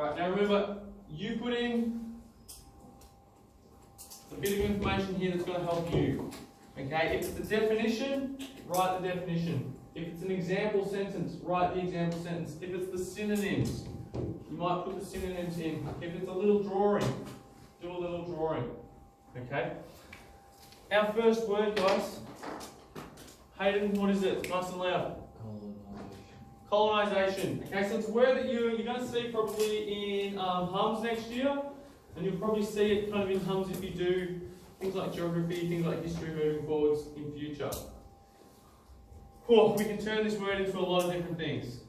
Alright, now remember, you put in a bit of information here that's going to help you. Okay, if it's a definition, write the definition. If it's an example sentence, write the example sentence. If it's the synonyms, you might put the synonyms in. If it's a little drawing, do a little drawing. Okay? Our first word, guys. Hayden, what is it? Nice and loud. Colonisation. Okay, so it's a word that you're going to see probably in Hums next year. And you'll probably see it kind of in Hums if you do things like geography, things like history moving forwards in future. Cool, we can turn this word into a lot of different things.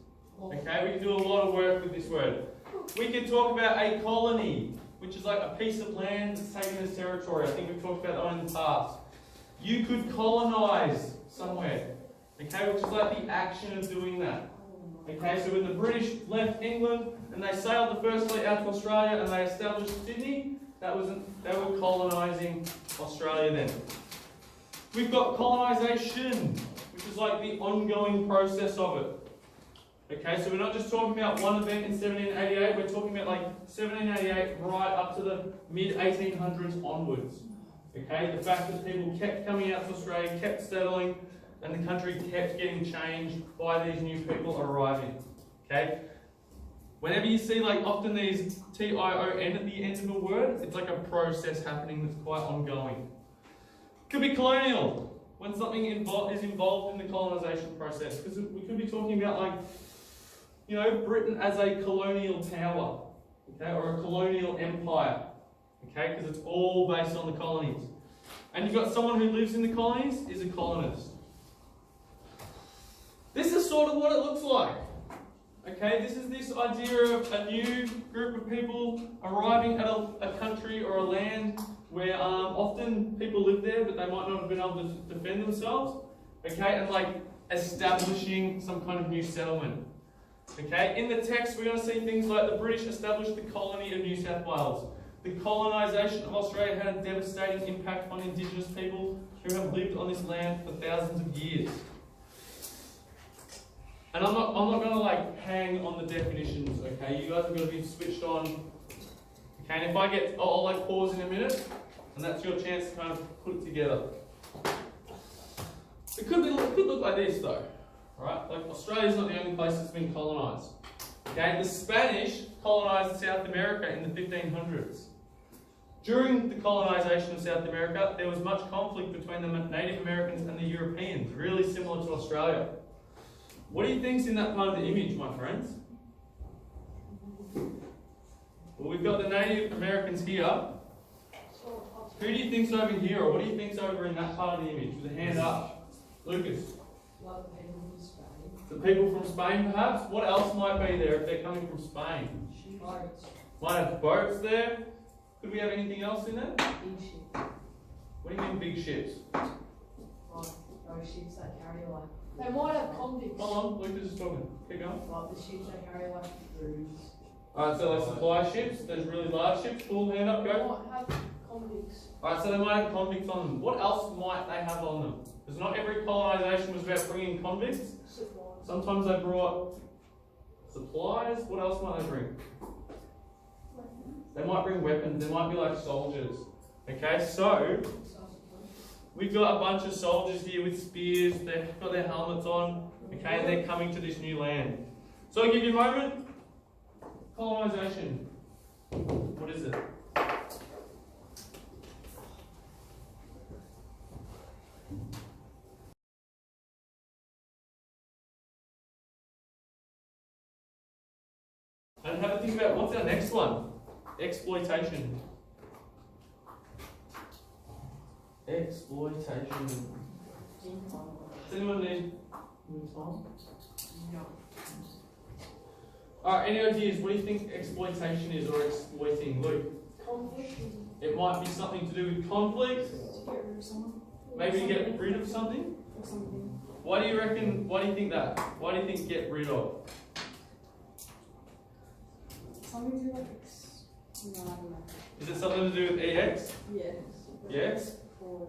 Okay, we can do a lot of work with this word. We can talk about a colony, which is like a piece of land that's taken as territory. I think we've talked about that one in the past. You could colonise somewhere, okay, which is like the action of doing that. Okay, so when the British left England and they sailed the first fleet out to Australia and they established Sydney, they were colonising Australia then. We've got colonisation, which is like the ongoing process of it. Okay, so we're not just talking about one event in 1788, we're talking about like 1788 right up to the mid-1800s onwards. Okay, the fact that people kept coming out to Australia, kept settling, and the country kept getting changed by these new people arriving. Okay? Whenever you see like often these T-I-O-N at the end of a word, it's like a process happening that's quite ongoing. Could be colonial, when something is involved in the colonisation process. Because we could be talking about like, you know, Britain as a colonial power, okay, or a colonial empire, okay, because it's all based on the colonies. And you've got someone who lives in the colonies is a colonist. This is sort of what it looks like. Okay, this is this idea of a new group of people arriving at a country or a land where often people live there, but they might not have been able to defend themselves. Okay, and like establishing some kind of new settlement. Okay, in the text we're going to see things like the British established the colony of New South Wales. The colonisation of Australia had a devastating impact on Indigenous people who have lived on this land for thousands of years. And I'm not going to like hang on the definitions, okay? You guys are going to be switched on. Okay, and if I get, I'll like pause in a minute, and that's your chance to kind of put it together. It could look like this though, right? Like Australia's not the only place that's been colonised. Okay, the Spanish colonised South America in the 1500s. During the colonisation of South America, there was much conflict between the Native Americans and the Europeans, really similar to Australia. What do you think's in that part of the image, my friends? Well, we've got the Native Americans here. Who do you think's over here, or what do you think's over in that part of the image with a hand up? Lucas. The people from Spain, perhaps? What else might be there if they're coming from Spain? Boats. Might have boats there. Could we have anything else in there? Big ships. What do you mean big ships? Like those ships that carry like. They might have convicts. Hold on, Lucas is talking. Keep going. Like the ships that carry like crews. Alright, so like supply ships, there's really large ships. Full hand up, They go. might have convicts. Alright, so they might have convicts on them. What else might they have on them? Because not every colonisation was about bringing convicts. Supplies. Sometimes they brought supplies. What else might they bring? They might bring weapons. They might be like soldiers. Okay, so we've got a bunch of soldiers here with spears. They've got their helmets on. Okay, and they're coming to this new land. So I'll give you a moment. Colonisation. What is it? And have a think about what's our next one? Exploitation. Exploitation. Does anyone need time? No. Alright, any ideas? What do you think exploitation is or exploiting? Luke? Conflict. It might be something to do with conflict. To get rid of someone. Maybe to get rid of something. Or something. Why do you reckon? Why do you think that? Why do you think get rid of? Something to do like no, I don't know. Is it something to do with EX? Yes. Yes? Or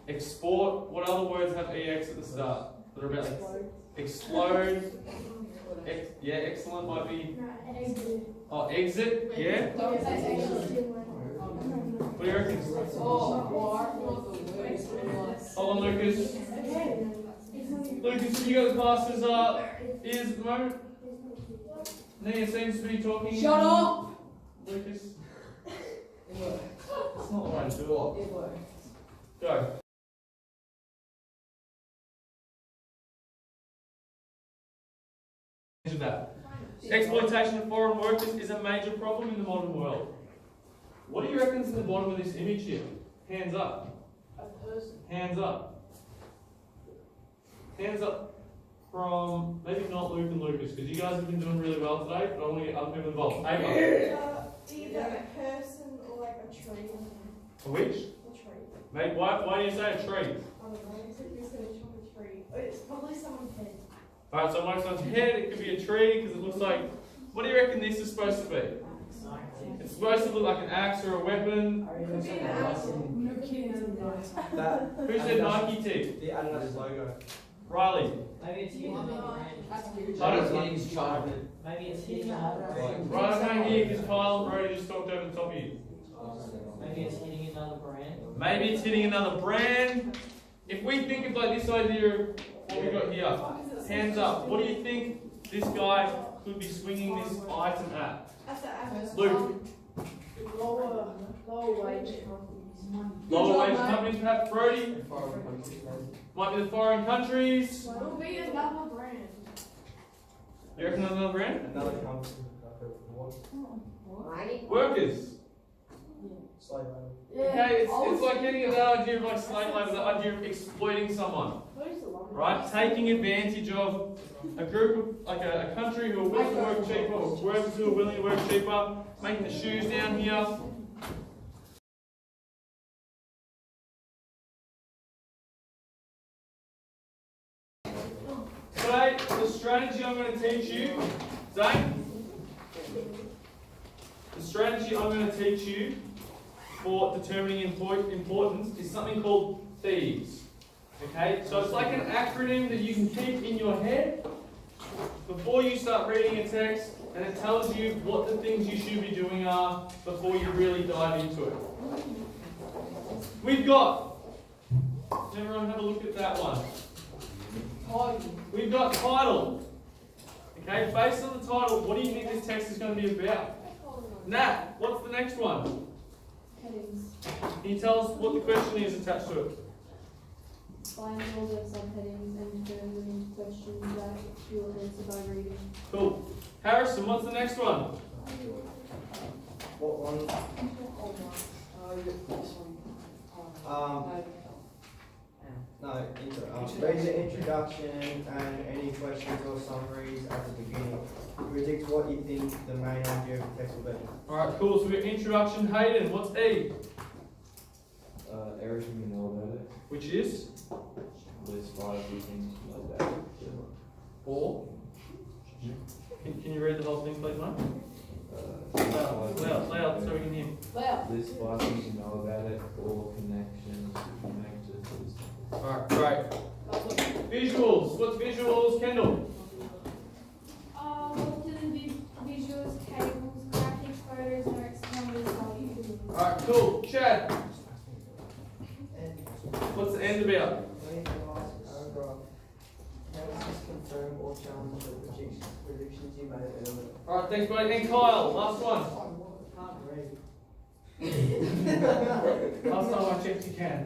Export. What other words have EX at the start that are about like explode? Yeah, excellent might be. Exit. Oh, exit. Yeah. Don't say What do you reckon? Oh, Hold on, Lucas. Lucas, have you got the glasses ears at the moment? Nia seems to be talking. shut up! Lucas. That's not the way to do it. Go. That. Exploitation of foreign workers is a major problem in the modern world. What do you reckon's in the bottom of this image here? Hands up. A person. Hands up. Hands up from maybe not Luke and Lucas, because you guys have been doing really well today, but I want to get other people involved. Ava. Either a person or like a tree. A which? A tree. Mate, why do you say a tree? I don't know. It's like this image of a tree. It's probably someone's head. Alright, so like someone's head, it could be a tree, because it looks like. What do you reckon this is supposed to be? It's supposed to look like an axe or a weapon. Could be an apple. Who said Nike T? The Adidas logo. Riley. Maybe it's hitting That's huge. Maybe it's hitting another brand. Right, I'm going here because Kyle already just talked over the top of you. Maybe it's hitting another brand. Maybe it's hitting another brand. If we think of like this idea of what we got here, hands up. What do you think this guy could be swinging this item at? That's the apple. Luke. Lower wage. Lower wage companies, perhaps. Brody. Might be the foreign countries. It'll be another brand. You reckon another brand? Another company. Workers. Slave labor. Okay, it's like getting that idea of like slave labor, the idea of exploiting someone. Right? Taking advantage of a group of, like a country who are willing to work cheaper, or workers who are willing to work cheaper, making the shoes down here. Today, the strategy I'm going to teach you, Zane, the strategy I'm going to teach you for determining importance is something called thieves. Okay, so it's like an acronym that you can keep in your head before you start reading a text, and it tells you what the things you should be doing are before you really dive into it. We've got, everyone have a look at that one. We've got title. Okay, based on the title, what do you think this text is going to be about? Nat, what's the next one? Headings. Can you tell us what the question is attached to it? Find all the subheadings and determine questions that you will answer by reading. Cool. Harrison, what's the next one? What one? No, read the introduction and any questions or summaries at the beginning. Predict what you think the main idea of the text will be. Alright, cool. So we've got introduction, Hayden. What's E? Everything you know about it. Which is? List 5 things like that. Or? Can you read the whole thing, please, mate? Loud, so we can hear. Loud. List 5 things you know about it, all connections, connectors. Alright, great. Visuals. What's visuals, Kendall? Look to the visuals, tables, graphics, photos, notes, numbers, values. Alright, cool. Chad. What's the end about? Confirm or challenge the predictions you made earlier. Alright, thanks, buddy. And Kyle, last one. Last time I checked, you can.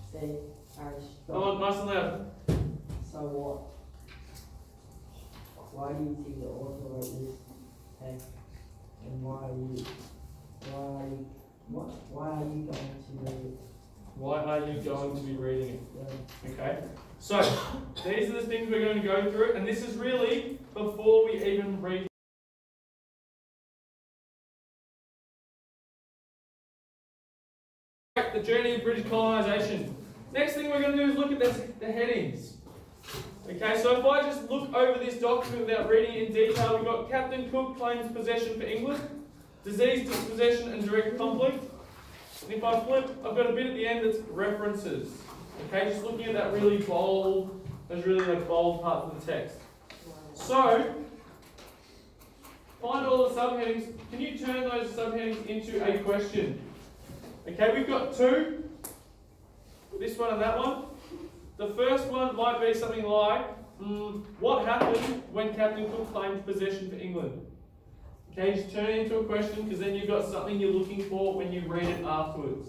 Steve, Irish. Come on, nice and loud. So what? Why do you think the author wrote this text? And why are you going to read it? Why are you going to be reading it? Okay. So, these are the things we're going to go through, and this is really before we even read. The journey of British colonisation. Next thing we're going to do is look at the headings. Okay, so if I just look over this document without reading it in detail, we've got Captain Cook claims possession for England, disease, dispossession and direct conflict. And if I flip, I've got a bit at the end that's references. Okay, just looking at that really bold, those really like bold parts of the text. So, find all the subheadings. Can you turn those subheadings into a question? Okay, we've got two. This one and that one. The first one might be something like, what happened when Captain Cook claimed possession for England? Okay, just turn it into a question because then you've got something you're looking for when you read it afterwards.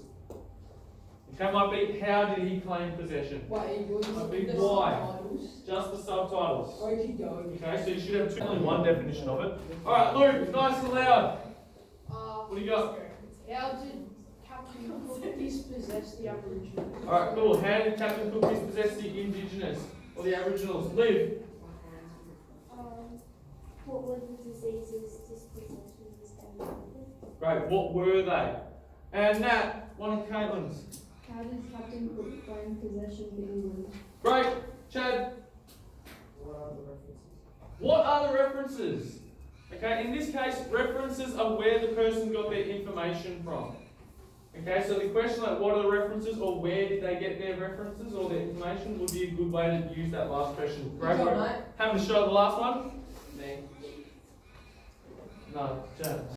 Okay, might be, how did he claim possession? Wait, you're Might be using the why. subtitles. Just the subtitles. Okie doke. Okay, so you should have only one definition of it. Alright, Luke, nice and loud. What do you got? How did Captain Cook dispossess the Aboriginals? Alright, cool. How did Captain Cook dispossess the Indigenous or the Aboriginals? Liv. What were the diseases, dispossessions, and Great, what were they? And Nat, one of Caitlin's. How did Captain Cook claim possession of England? Great. Chad. What are the references? Okay, in this case, references are where the person got their information from. Okay, so the question like what are the references or where did they get their references or their information would be a good way to use that last question. Great Good job, work. mate. Having a shot at the last one? Me. No, Chad.